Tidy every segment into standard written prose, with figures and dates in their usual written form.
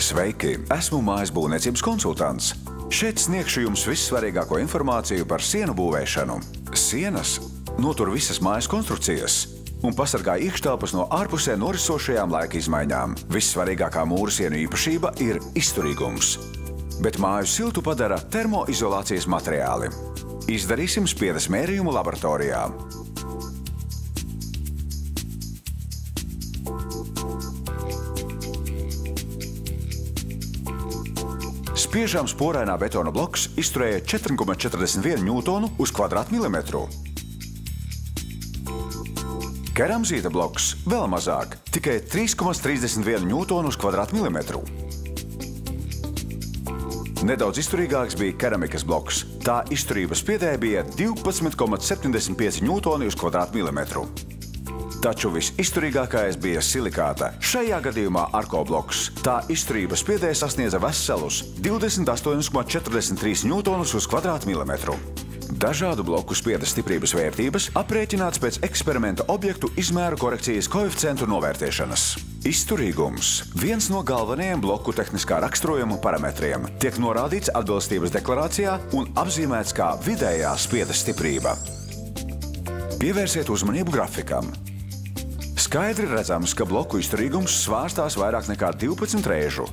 Sveiki! Esmu mājas būvniecības konsultants. Šeit sniegšu jums vissvarīgāko informāciju par sienu būvēšanu. Sienas notur visas mājas konstrukcijas un pasargā iekštelpas no ārpusē norisošajām laika izmaiņām. Vissvarīgākā mūra sienu īpašība ir izturīgums. Bet māju siltu padara termoizolācijas materiāli. Izdarīsim spiedes mērījumu laboratorijā. Spiežām sporainā betona bloks izturēja 4,41 ņūtonu uz kvadrātmilimetru. Keramzīta bloks vēl mazāk, tikai 3,31 ņūtonu uz kvadrātmilimetru. Nedaudz izturīgāks bija keramikas bloks. Tā izturības spiedē bija 12,75 ņūtoni uz kvadrātmilimetru. Taču visizturīgākais bija silikāta. Šajā gadījumā Arko bloks. Tā izturības spiedē sasniedza veselus 28,43 ņūtonus uz kvadrātmilimetru. Dažādu bloku spiedes stiprības vērtības aprēķināts pēc eksperimenta objektu izmēru korekcijas koeficientu novērtēšanas. Izturīgums – viens no galvenajiem bloku tehniskā raksturojuma parametriem. Tiek norādīts atbilstības deklarācijā un apzīmēts kā vidējā spiedes stiprība. Pievērsiet uzmanību grafikam. Skaidri redzams, ka bloku izturīgums svārstās vairāk nekā 12 reižu.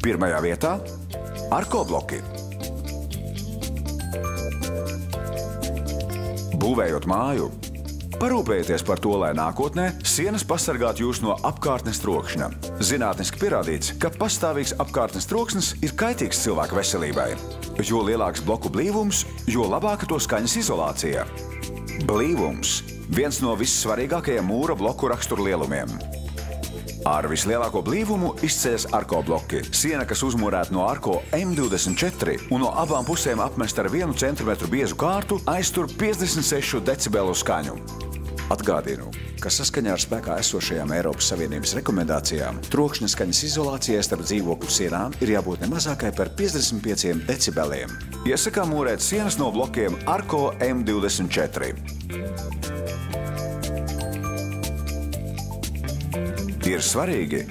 Pirmajā vietā – Arko bloki. Būvējot māju, parūpējieties par to, lai nākotnē sienas pasargātu jūs no apkārtnes trokšņa. Zinātniski pierādīts, ka pastāvīgs apkārtnes troksnis ir kaitīgs cilvēka veselībai. Jo lielāks bloku blīvums, jo labāka to skaņas izolācija. Blīvums – viens no vissvarīgākajiem mūra bloku raksturlielumiem. Ar vislielāko blīvumu izceļas Arko bloki. Siena, kas uzmūrēta no Arko M24 un no abām pusēm apmesta ar 1 centimetru biezu kārtu, aiztur 56 decibelu skaņu. Atgādinu, ka saskaņā ar spēkā esošajām Eiropas Savienības rekomendācijām trokšņa skaņas izolācijai starp dzīvokļu sienām ir jābūt nemazākai par 55 decibeliem. Iesakām mūrēt sienas no blokiem Arko M24. Ir svarīgi,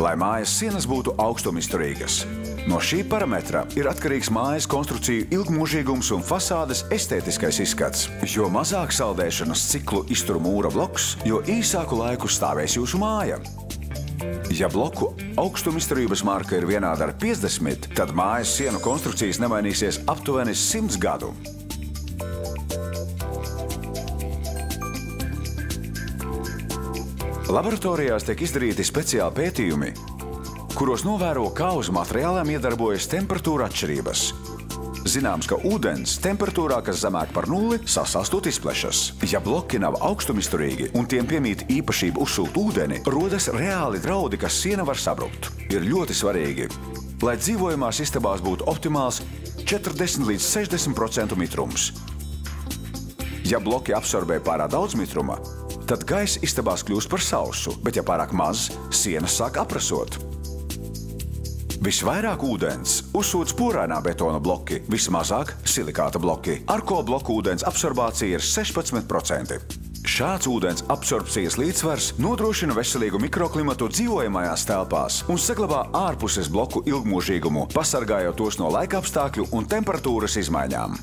lai mājas sienas būtu augstumizturīgas. No šī parametra ir atkarīgs mājas konstrukciju ilgmūžīgums un fasādes estētiskais izskats. Jo mazāk saldēšanas ciklu iztur mūra bloks, jo īsāku laiku stāvēs jūsu māja. Ja bloku augstumizturības marka ir vienāda ar 50, tad mājas sienu konstrukcijas nemainīsies aptuveni 100 gadu. Laboratorijās tiek izdarīti speciāli pētījumi, kuros novēro, kā uz materiāliem iedarbojas temperatūra atšķirības. Zināms, ka ūdens temperatūrā, kas zemāk par 0, sasalstot izplešas. Ja bloki nav augstumizturīgi un tiem piemīt īpašību uzsūt ūdeni, rodas reāli draudi, ka siena var sabrukt. Ir ļoti svarīgi, lai dzīvojamās istabās būtu optimāls 40 līdz 60% mitrums. Ja bloki absorbē pārāk daudz mitruma, tad gaiss istabās kļūst par sausu, bet ja pārāk maz, sienas sāk aprasot. Visvairāk ūdens uzsūc sporainā betona bloki, vismazāk silikāta bloki. Arko bloku ūdens absorbācija ir 16%. Šāds ūdens absorpcijas līdzsvars nodrošina veselīgu mikroklimatu dzīvojamajās telpās un saglabā ārpuses bloku ilgmūžīgumu, pasargājot tos no laikapstākļu un temperatūras izmaiņām.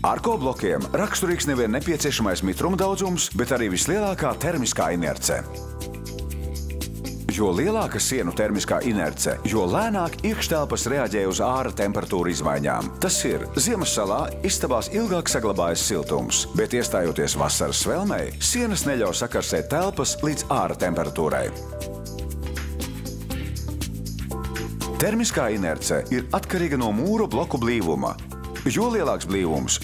Arko blokiem raksturīgs nevien nepieciešamais mitruma daudzums, bet arī vislielākā termiskā inerce. Jo lielāka sienu termiskā inerce, jo lēnāk iekštelpas reaģē uz āra temperatūra izmaiņām. Tas ir, Ziemasssalā istabās ilgāk saglabājas siltums, bet iestājoties vasaras svelmei, sienas neļauj sakarsēt telpas līdz āra temperatūrai. Termiskā inerce ir atkarīga no mūra bloku blīvuma. Jo lielāks blīvums,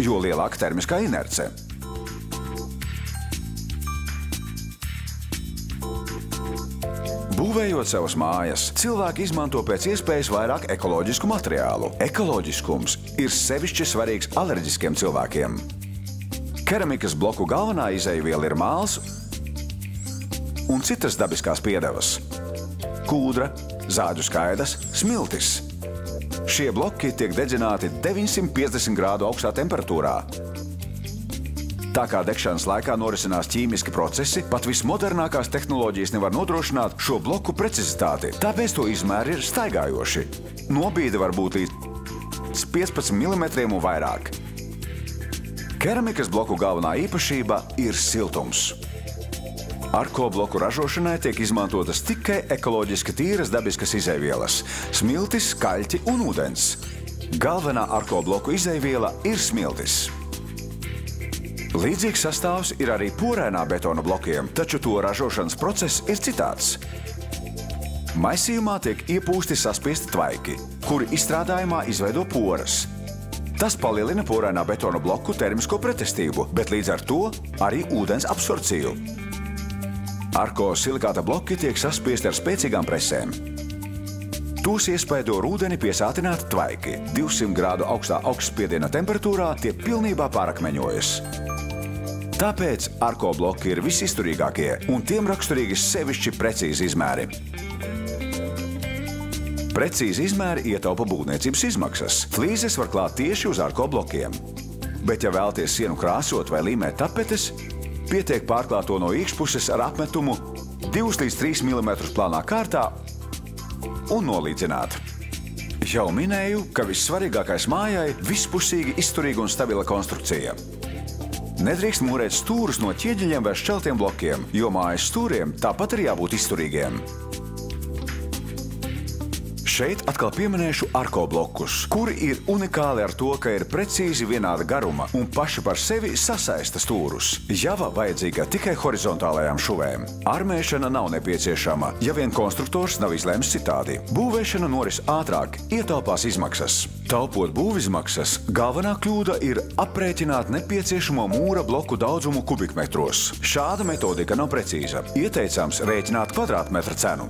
jo lielāka termiskā inerce. Būvējot savas mājas, cilvēki izmanto pēc iespējas vairāk ekoloģisku materiālu. Ekoloģiskums ir sevišķi svarīgs alerģiskiem cilvēkiem. Keramikas bloku galvenā izejviela ir māls un citas dabiskās piedevas. Kūdra, zāģu skaidas, smiltis. Šie bloki tiek dedzināti 950 grādu augstā temperatūrā. Tā kā degšanas laikā norisinās ķīmiski procesi, pat vismodernākās tehnoloģijas nevar nodrošināt šo bloku precizitāti, tāpēc to izmēri ir staigājoši. Nobīde var būt līdz 15 mm un vairāk. Keramikas bloku galvenā īpašība ir siltums. Arko bloku ražošanai tiek izmantotas tikai ekoloģiski tīras dabiskas izeivielas – smiltis, kaļķi un ūdens. Galvenā Arko bloku izeiviela ir smiltis. Līdzīgs sastāvs ir arī porainā betona blokiem, taču to ražošanas process ir citāds. Maisījumā tiek iepūsti saspiesti tvaiki, kuri izstrādājumā izveido poras. Tas palielina porainā betona bloku termisko pretestību, bet līdz ar to arī ūdens absorpciju. Arko silikāta bloki tiek saspiesti ar spēcīgām presēm. Tos iespaido ar ūdeni piesātināti tvaiki. 200 grādu augstā augstspiediena temperatūrā tie pilnībā pārakmeņojas. Tāpēc Arko bloki ir visizturīgākie un tiem raksturīgi sevišķi precīzi izmēri. Precīzi izmēri ietaupa būvniecības izmaksas. Flīzes var klāt tieši uz Arko blokiem. Bet, ja vēlaties sienu krāsot vai līmēt tapetes, pietiek pārklāt to no iekšpuses ar apmetumu 2 līdz 3 mm plānā kārtā un nolīdzināt. Jau minēju, ka vissvarīgākais mājai – vispusīgi izturīga un stabila konstrukcija. Nedrīkst mūrēt stūrus no ķieģeļiem vai šķeltiem blokiem, jo mājas stūriem tāpat ir jābūt izturīgiem. Šeit atkal pieminēšu Arko blokus, kuri ir unikāli ar to, ka ir precīzi vienāda garuma un paši par sevi sasaista stūrus. Java vajadzīga tikai horizontālajām šuvēm. Armēšana nav nepieciešama, ja vien konstruktors nav izlēms citādi. Būvēšana noris ātrāk, ietaupās izmaksas. Taupot būvizmaksas, galvenā kļūda ir aprēķināt nepieciešamo mūra bloku daudzumu kubikmetros. Šāda metodika nav precīza. Ieteicams rēķināt kvadrātmetra cenu.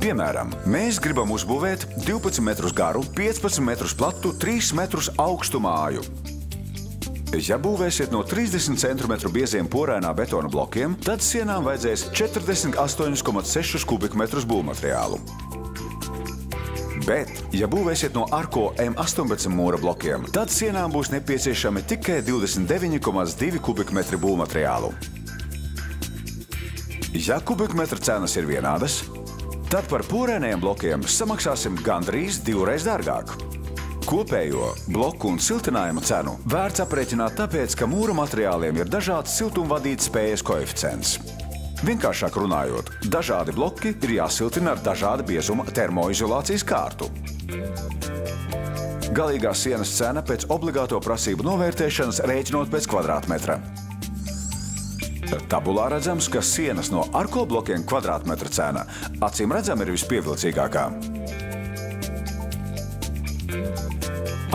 Piemēram, mēs gribam uzbūvēt 12 metrus garu, 15 metrus platu, 3 metrus augstu māju. Ja būvēsiet no 30 cm bieziem porainā betona blokiem, tad sienām vajadzēs 48,6 kubikmetrus būvmateriālu. Bet, ja būvēsiet no Arko M18 mūra blokiem, tad sienām būs nepieciešami tikai 29,2 kubikmetri būvmateriālu. Ja kubikmetra cenas ir vienādas, tad par porainajiem blokiem samaksāsim gandrīz 2 reiz dārgāk. Kopējo bloku un siltinājuma cenu vērts aprēķināt tāpēc, ka mūra materiāliem ir dažāds siltumvadīt spējas koeficients. Vienkāršāk runājot, dažādi bloki ir jāsiltina ar dažāda biezuma termoizolācijas kārtu. Galīgā sienas cena pēc obligāto prasību novērtēšanas rēķinot pēc kvadrātmetra. Tabulā redzams, ka sienas no Arko blokiem kvadrātmetra cena acīm redzam ir vispievilcīgākā.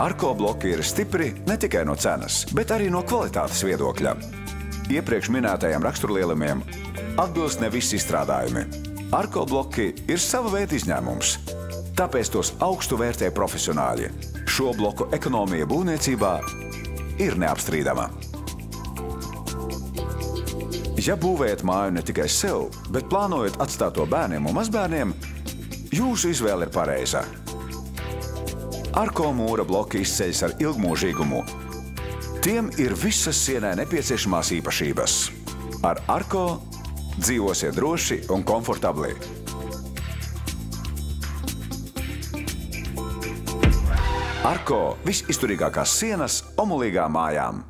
Arko bloki ir stipri ne tikai no cenas, bet arī no kvalitātes viedokļa. Iepriekš minētajiem raksturlielumiem atbilst ne visi izstrādājumi. Arko bloki ir sava veida izņēmums, tāpēc tos augstu vērtē profesionāļi. Šo bloku ekonomija būvniecībā ir neapstrīdama. Ja būvējat māju ne tikai sev, bet plānojat atstāt to bērniem un mazbērniem, jūsu izvēle ir pareiza. Arko mūra bloki izceļas ar ilgmūžīgumu. Tiem ir visas sienai nepieciešamās īpašības. Ar Arko dzīvosiet droši un komfortabli. Arko visizturīgākās sienas omulīgām mājām.